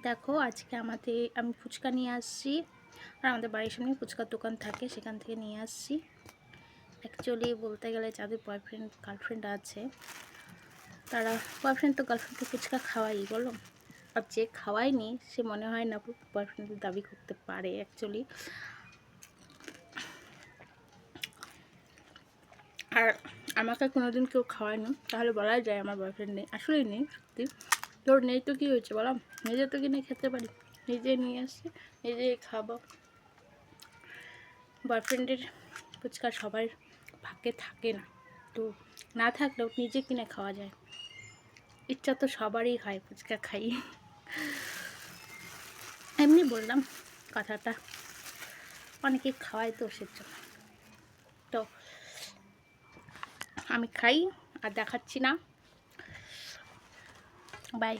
দেখো আজকে আমি ফুচকা নিয়ে আসছি। আর আমাদের বাড়ির সামনে ফুচকার দোকান থাকে, সেখান থেকে নিয়ে আসছি। অ্যাকচুয়ালি বলতে গেলে যাদের বয়ফ্রেন্ড গার্লফ্রেন্ড আছে, তারা বয়ফ্রেন্ড তো গার্লফ্রেন্ডকে ফুচকা খাওয়াই বলো। আর যে খাওয়ায়নি সে মনে হয় না বয়ফ্রেন্ডের দাবি করতে পারে অ্যাকচুয়ালি। আর আমাকে কোনোদিন কেউ খাওয়ায়নি, তাহলে বলাই যায় আমার বয়ফ্রেন্ড নেই। আসলেই নেই, সত্যি। তোর নেই তো কী হয়েছে বলো, নিজে তো কিনে খেতে পারি, নিজে নিয়ে আসছি, নিজেই খাবো। বয়ফ্রেন্ডের ফুচকা সবার ভাগ্যে থাকে না, তো না থাকলেও নিজে কিনে খাওয়া যায়। ইচ্ছা তো সবারই হয় ফুচকা খাই, এমনি বললাম কথাটা, অনেকে খাওয়ায় তো সেজন্য। তো আমি খাই আর দেখাচ্ছি না। বাই।